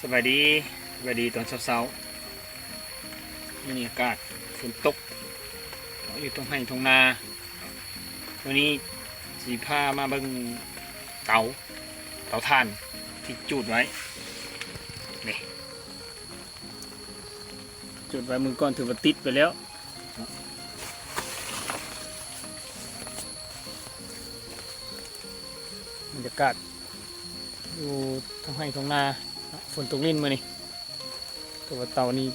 สบายดีตอนเช้าๆนี่อากาศฝนตกอยู่ตรงไร่ตรงนาวันนี้สีผ้ามาเบิ่งเตาถ่านที่จุดไว้นี่จุดไว้มือก่อนถือว่าติดไปแล้วบรรยากาศอยู่ตรงไร่ตรงนาฝนตกลิ้นมานี่ตัวเตานี้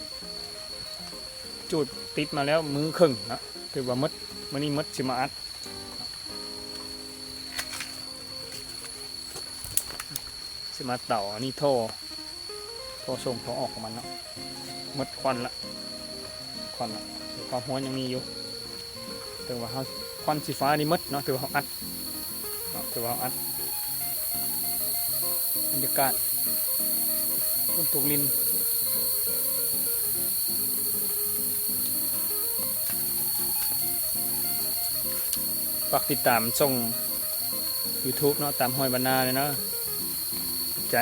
จุดติดมาแล้วมือครึ่งนะถือว่ามัดมันนี่มัดสิมาอัดสิมาเต่าอันนี้ท่อส่งท่อออกของมันเนาะมัดควันละความร้อนยังมีอยู่ถือว่าควันสีฟ้านี่มัดเนาะถือว่าอัดเนาะถือว่าอัดบรรยากาศฝนตกลิ้นฝากติดตามช่อง YouTube เนาะตามหอยบรรณาเลยเนาะใจ